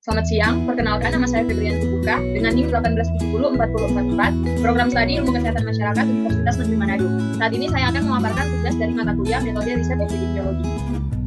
Selamat siang, perkenalkan nama saya Febrianti Buka dengan NIM 18704044, Program Studi Ilmu Kesehatan Masyarakat Universitas Negeri Manado. Saat ini saya akan memaparkan tugas dari mata kuliah metode riset epidemiologi.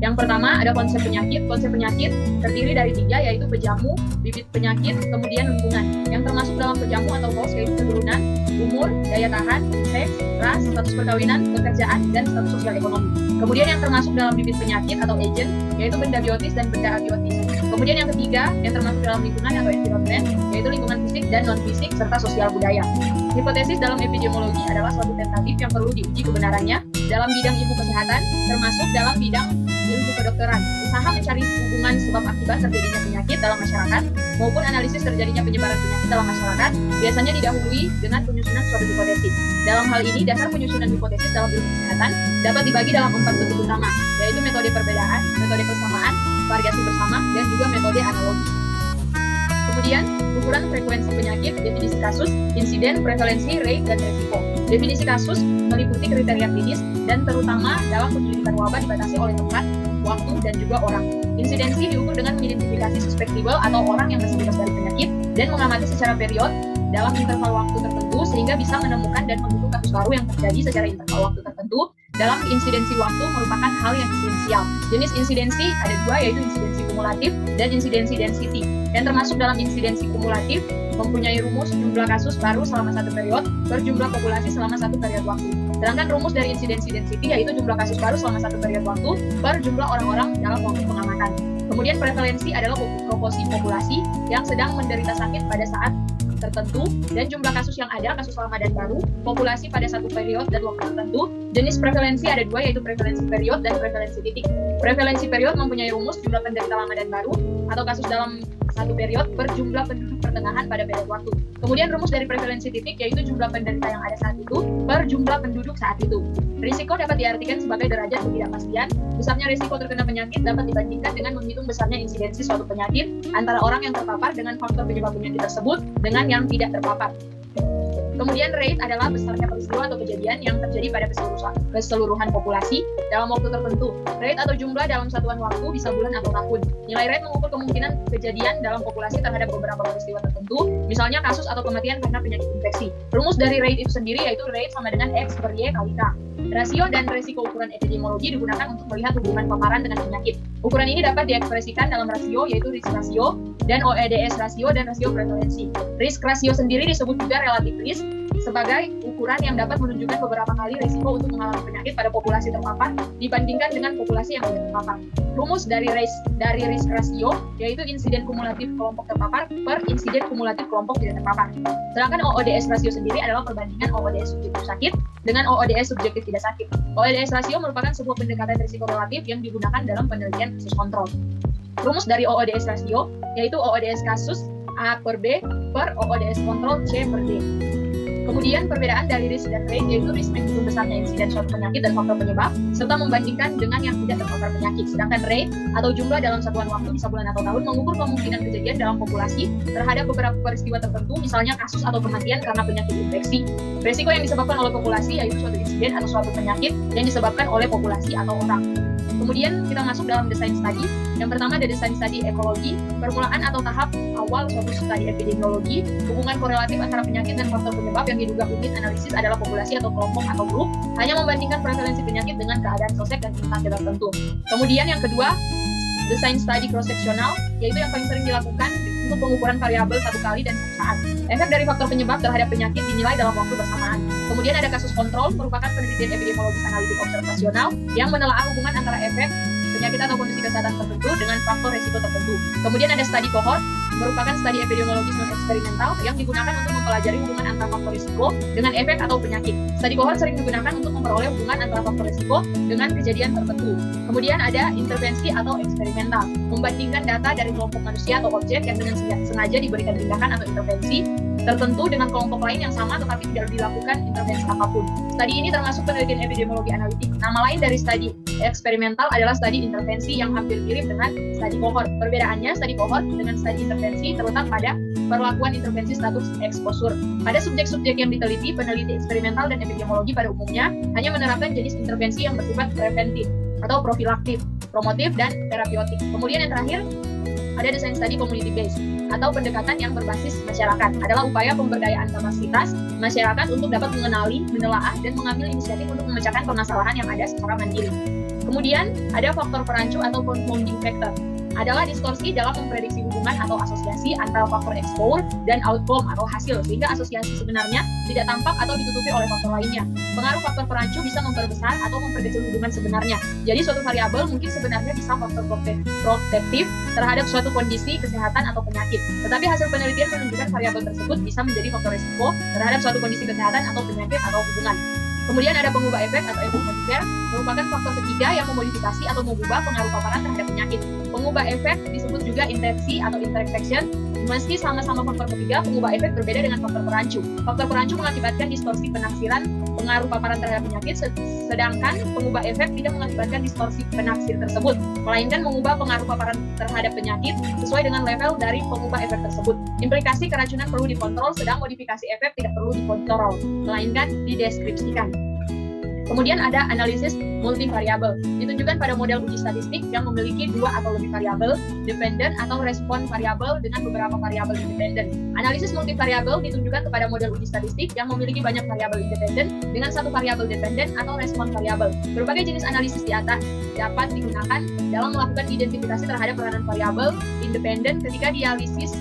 Yang pertama ada konsep penyakit. Konsep penyakit terdiri dari 3, yaitu pejamu, bibit penyakit, kemudian lingkungan. Yang termasuk dalam pejamu atau host yaitu keturunan, umur, daya tahan, seks, ras, status perkawinan, pekerjaan, dan status sosial ekonomi. Kemudian yang termasuk dalam bibit penyakit atau agent yaitu benda biotis dan benda abiotis. Kemudian yang ketiga yang termasuk dalam lingkungan atau environment yaitu lingkungan fisik dan non-fisik serta sosial budaya. Hipotesis dalam epidemiologi adalah suatu tentatif yang perlu diuji kebenarannya dalam bidang ilmu kesehatan termasuk dalam bidang ilmu kedokteran. Usaha mencari hubungan sebab akibat terjadinya penyakit dalam masyarakat maupun analisis terjadinya penyebaran penyakit dalam masyarakat biasanya didahului dengan penyusunan suatu hipotesis. Dalam hal ini, dasar penyusunan hipotesis dalam ilmu kesehatan dapat dibagi dalam 4 bentuk utama, yaitu metode perbedaan, metode persamaan, variasi bersama, dan juga metode analogi. Kemudian, ukuran frekuensi penyakit, definisi kasus, insiden, prevalensi, rate, dan resiko. Definisi kasus meliputi kriteria klinis dan terutama dalam penyelidikan wabah dibatasi oleh tempat, waktu, dan juga orang. Insidensi diukur dengan mengidentifikasi suspectable atau orang yang masih bebas dari penyakit dan mengamati secara period dalam interval waktu tertentu sehingga bisa menemukan dan menghitung kasus baru yang terjadi secara interval waktu tertentu. Dalam insidensi waktu merupakan hal yang esensial. Jenis insidensi ada 2, yaitu insidensi kumulatif dan insidensi density. Dan termasuk dalam insidensi kumulatif mempunyai rumus jumlah kasus baru selama satu periode per jumlah populasi selama satu periode waktu. Sedangkan rumus dari insidensi density yaitu jumlah kasus baru selama satu periode waktu per jumlah orang-orang dalam waktu pengamatan. Kemudian prevalensi adalah proporsi populasi yang sedang menderita sakit pada saat tertentu dan jumlah kasus yang ada, kasus lama dan baru, populasi pada satu periode dan waktu tertentu. Jenis prevalensi ada 2, yaitu prevalensi period dan prevalensi titik. Prevalensi period mempunyai rumus jumlah penderita lama dan baru atau kasus dalam satu periode per jumlah penduduk pertengahan pada periode waktu. Kemudian rumus dari prevalensi titik yaitu jumlah penderita yang ada saat itu per jumlah penduduk saat itu. Risiko dapat diartikan sebagai derajat ketidakpastian. Besarnya risiko terkena penyakit dapat dibandingkan dengan menghitung besarnya insidensi suatu penyakit antara orang yang terpapar dengan faktor penyebab penyakit tersebut dengan yang tidak terpapar. Kemudian rate adalah besarnya peristiwa atau kejadian yang terjadi pada keseluruhan populasi dalam waktu tertentu. Rate atau jumlah dalam satuan waktu bisa bulan atau tahun. Nilai rate mengukur kemungkinan kejadian dalam populasi terhadap beberapa peristiwa tertentu, misalnya kasus atau kematian karena penyakit infeksi. Rumus dari rate itu sendiri yaitu rate sama dengan X per Y kali K. Rasio dan resiko ukuran epidemiologi digunakan untuk melihat hubungan paparan dengan penyakit. Ukuran ini dapat diekspresikan dalam rasio yaitu risk ratio dan OEDS rasio dan rasio prevalensi. Risk ratio sendiri disebut juga relative risk sebagai ukuran yang dapat menunjukkan beberapa kali risiko untuk mengalami penyakit pada populasi terpapar dibandingkan dengan populasi yang tidak terpapar. Rumus dari risk ratio yaitu insiden kumulatif kelompok terpapar per insiden kumulatif kelompok tidak terpapar. Sedangkan OODS rasio sendiri adalah perbandingan OODS subjektif sakit dengan OODS subjektif tidak sakit. OODS rasio merupakan sebuah pendekatan risiko relatif yang digunakan dalam penelitian kasus kontrol. Rumus dari OODS rasio yaitu OODS kasus A per B per OODS kontrol C per D. Kemudian perbedaan dari risk dan rate yaitu risk menghitung besarnya insiden suatu penyakit dan faktor penyebab serta membandingkan dengan yang tidak terpapar penyakit. Sedangkan rate atau jumlah dalam satuan waktu bisa bulan atau tahun mengukur kemungkinan kejadian dalam populasi terhadap beberapa peristiwa tertentu, misalnya kasus atau kematian karena penyakit infeksi. Risiko yang disebabkan oleh populasi yaitu suatu insiden atau suatu penyakit yang disebabkan oleh populasi atau orang. Kemudian kita masuk dalam desain studi. Yang pertama ada desain studi ekologi, permulaan atau tahap awal suatu studi epidemiologi, hubungan korelatif antara penyakit dan faktor penyebab yang diduga unit analisis adalah populasi atau kelompok atau grup, hanya membandingkan prevalensi penyakit dengan keadaan sosek dan tingkat tertentu. Kemudian yang kedua, desain studi cross-seksional, yaitu yang paling sering dilakukan untuk pengukuran variabel satu kali dan satu saat. Efek dari faktor penyebab terhadap penyakit dinilai dalam waktu bersamaan. Kemudian ada kasus kontrol, merupakan penelitian epidemiologis analitik observasional yang menelaah hubungan antara efek penyakit atau kondisi kesehatan tertentu dengan faktor risiko tertentu. Kemudian ada studi cohort, merupakan studi epidemiologis non-eksperimental yang digunakan untuk mempelajari hubungan antara faktor risiko dengan efek atau penyakit. Studi cohort sering digunakan untuk memperoleh hubungan antara faktor risiko dengan kejadian tertentu. Kemudian ada intervensi atau eksperimental, membandingkan data dari kelompok manusia atau objek yang dengan sengaja diberikan tindakan atau intervensi tertentu dengan kelompok lain yang sama tetapi tidak dilakukan intervensi apapun. Studi ini termasuk penelitian epidemiologi analitik. Nama lain dari studi eksperimental adalah studi intervensi yang hampir mirip dengan studi cohort. Perbedaannya studi cohort dengan studi intervensi terletak pada perlakuan intervensi status exposure. Pada subjek-subjek yang diteliti, peneliti eksperimental dan epidemiologi pada umumnya hanya menerapkan jenis intervensi yang bersifat preventif atau profilaktif, promotif, dan terapeutik. Kemudian yang terakhir ada desain study community based atau pendekatan yang berbasis masyarakat. Adalah upaya pemberdayaan kapasitas masyarakat untuk dapat mengenali, menelaah, dan mengambil inisiatif untuk memecahkan permasalahan yang ada secara mandiri. Kemudian ada faktor perancu atau confounding factor. Adalah distorsi dalam memprediksi hubungan atau asosiasi antara faktor exposure dan outcome atau hasil, sehingga asosiasi sebenarnya tidak tampak atau ditutupi oleh faktor lainnya. Pengaruh faktor perancu bisa memperbesar atau memperkecil hubungan sebenarnya. Jadi suatu variabel mungkin sebenarnya bisa faktor protektif terhadap suatu kondisi kesehatan atau penyakit. Tetapi hasil penelitian menunjukkan variabel tersebut bisa menjadi faktor risiko terhadap suatu kondisi kesehatan atau penyakit atau hubungan. Kemudian ada pengubah efek atau efek modifier, merupakan faktor ketiga yang memodifikasi atau mengubah pengaruh paparan terhadap penyakit. Pengubah efek disebut juga interaksi atau interaction. Meski sama-sama faktor ketiga, pengubah efek berbeda dengan faktor perancu. Faktor perancu mengakibatkan distorsi penafsiran pengaruh paparan terhadap penyakit, sedangkan pengubah efek tidak mengakibatkan distorsi penafsir tersebut, melainkan mengubah pengaruh paparan terhadap penyakit sesuai dengan level dari pengubah efek tersebut. Implikasi keracunan perlu dikontrol, sedang modifikasi efek tidak perlu dikontrol, melainkan dideskripsikan. Kemudian ada analisis multivariabel, ditunjukkan pada model uji statistik yang memiliki dua atau lebih variabel dependen atau respon variabel dengan beberapa variabel independen. Analisis multivariabel ditunjukkan kepada model uji statistik yang memiliki banyak variabel independen dengan satu variabel dependen atau respon variabel. Berbagai jenis analisis di atas dapat digunakan dalam melakukan identifikasi terhadap peranan variabel independen ketika dianalisis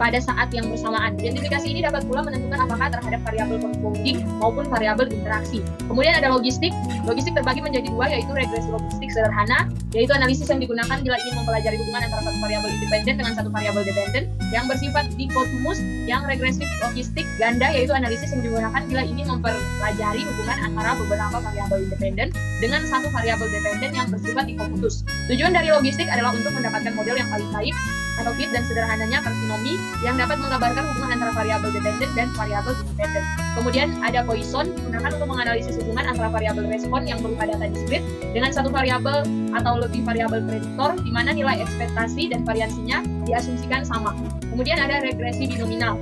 pada saat yang bersamaan. Identifikasi ini dapat pula menentukan apakah terhadap variabel confounding maupun variabel interaksi. Kemudian ada logistik. Logistik terbagi menjadi dua, yaitu regresi logistik sederhana, yaitu analisis yang digunakan bila ingin mempelajari hubungan antara satu variabel independen dengan satu variabel dependen yang bersifat dikotomus. Yang regresif logistik ganda, yaitu analisis yang digunakan bila ingin mempelajari hubungan antara beberapa variabel independen dengan satu variabel dependen yang bersifat dikomutus. Tujuan dari logistik adalah untuk mendapatkan model yang paling baik atau fit dan sederhananya tarsinomi yang dapat menggambarkan hubungan antara variabel dependen dan variabel independen. Kemudian ada Poisson, digunakan untuk menganalisis hubungan antara variabel respon yang berupa data diskrit dengan satu variabel atau lebih variabel prediktor di mana nilai ekspektasi dan variansinya diasumsikan sama. Kemudian ada regresi binominal,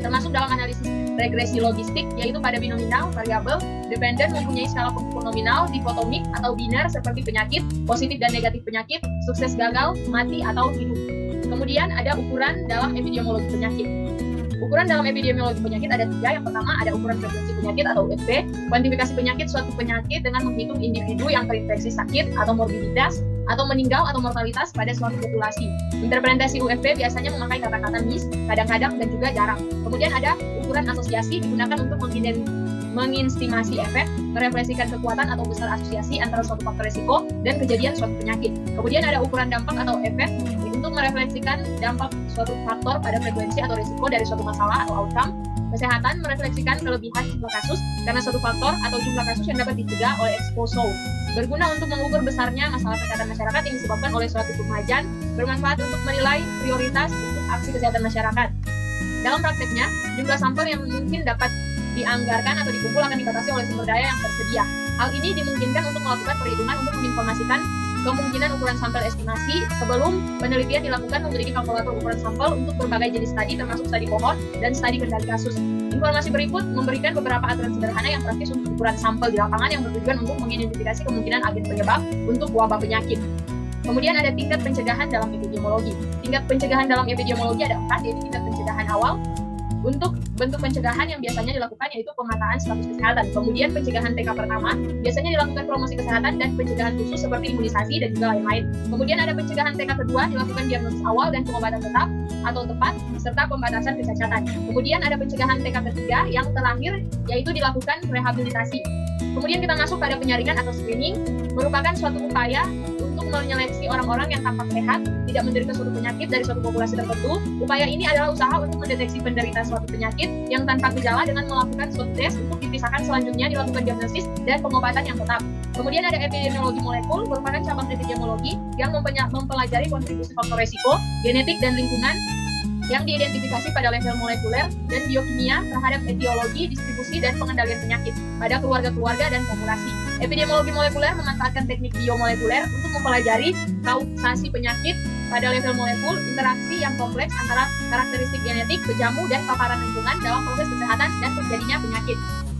termasuk dalam analisis regresi logistik, yaitu pada binominal variabel dependen mempunyai skala pengumpulan nominal dikotomik atau biner seperti penyakit, positif dan negatif penyakit, sukses gagal, mati atau hidup. Kemudian ada ukuran dalam epidemiologi penyakit. Ukuran dalam epidemiologi penyakit ada tiga. Yang pertama ada ukuran frekuensi penyakit atau UFP, kuantifikasi penyakit suatu penyakit dengan menghitung individu yang terinfeksi sakit atau morbiditas atau meninggal atau mortalitas pada suatu populasi. Interpretasi UFP biasanya memakai kata-kata mis, kadang-kadang dan juga jarang. Kemudian ada ukuran asosiasi, digunakan untuk menginstimasi efek, merefleksikan kekuatan atau besar asosiasi antara suatu faktor risiko dan kejadian suatu penyakit. Kemudian ada ukuran dampak atau efek, untuk merefleksikan dampak suatu faktor pada frekuensi atau risiko dari suatu masalah atau outcome. Kesehatan merefleksikan kelebihan jumlah kasus karena suatu faktor atau jumlah kasus yang dapat dicegah oleh exposure. Berguna untuk mengukur besarnya masalah kesehatan masyarakat yang disebabkan oleh suatu kemajuan, bermanfaat untuk menilai prioritas untuk aksi kesehatan masyarakat. Dalam prakteknya, jumlah sampel yang mungkin dapat dianggarkan atau dikumpul akan dibatasi oleh sumber daya yang tersedia. Hal ini dimungkinkan untuk melakukan perhitungan untuk menginformasikan kemungkinan ukuran sampel estimasi sebelum penelitian dilakukan, memiliki kalkulator ukuran sampel untuk berbagai jenis studi termasuk studi kohort dan studi kendali kasus. Informasi berikut memberikan beberapa aturan sederhana yang praktis untuk ukuran sampel di lapangan yang bertujuan untuk mengidentifikasi kemungkinan agen penyebab untuk wabah penyakit. Kemudian ada tingkat pencegahan dalam epidemiologi. Tingkat pencegahan dalam epidemiologi ada 4, yaitu tingkat pencegahan awal. Untuk bentuk pencegahan yang biasanya dilakukan yaitu pemetaan status kesehatan. Kemudian pencegahan TK pertama biasanya dilakukan promosi kesehatan dan pencegahan khusus seperti imunisasi dan juga lain-lain. Kemudian ada pencegahan TK kedua, dilakukan diagnosis awal dan pengobatan tetap atau tepat serta pembatasan kecacatan. Kemudian ada pencegahan TK ketiga yang terakhir yaitu dilakukan rehabilitasi. Kemudian kita masuk pada penyaringan atau screening, merupakan suatu upaya untuk menyeleksi orang-orang yang tampak sehat, tidak menderita suatu penyakit dari suatu populasi tertentu. Upaya ini adalah usaha untuk mendeteksi penderita suatu penyakit yang tanpa gejala dengan melakukan suatu tes untuk dipisahkan, selanjutnya dilakukan diagnosis dan pengobatan yang tetap. Kemudian ada epidemiologi molekul, merupakan cabang epidemiologi yang mempelajari kontribusi faktor resiko, genetik dan lingkungan yang diidentifikasi pada level molekuler dan biokimia terhadap etiologi, distribusi, dan pengendalian penyakit pada keluarga-keluarga dan populasi. Epidemiologi molekuler memanfaatkan teknik biomolekuler untuk mempelajari kausasi penyakit pada level molekul, interaksi yang kompleks antara karakteristik genetik, berjamu, dan paparan lingkungan dalam proses kesehatan dan terjadinya penyakit.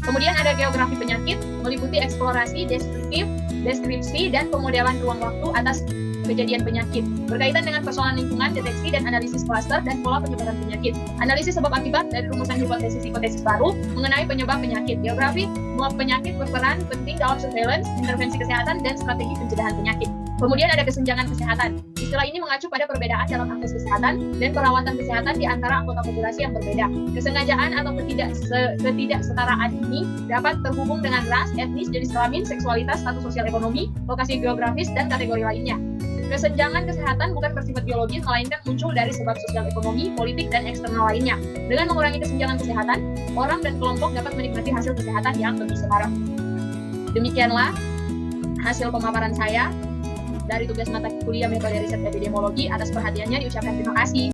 Kemudian ada geografi penyakit, meliputi eksplorasi, deskripsi, dan pemodelan ruang waktu atas kejadian penyakit. Berkaitan dengan persoalan lingkungan, deteksi dan analisis klaster dan pola penyebaran penyakit. Analisis sebab akibat dari rumusan hipotesis-hipotesis baru mengenai penyebab penyakit. Geografi, penyakit berperan penting dalam surveillance, intervensi kesehatan, dan strategi pencegahan penyakit. Kemudian ada kesenjangan kesehatan. Istilah ini mengacu pada perbedaan dalam akses kesehatan dan perawatan kesehatan di antara anggota populasi yang berbeda. Kesengajaan atau ketidaksetaraan ini dapat terhubung dengan ras, etnis, jenis kelamin, seksualitas, status sosial ekonomi, lokasi geografis, dan kategori lainnya. Kesenjangan kesehatan bukan bersifat biologis, melainkan muncul dari sebab sosial ekonomi, politik, dan eksternal lainnya. Dengan mengurangi kesenjangan kesehatan, orang dan kelompok dapat menikmati hasil kesehatan yang lebih setara. Demikianlah hasil pemaparan saya dari tugas mata kuliah metode riset epidemiologi. Atas perhatiannya diucapkan terima kasih.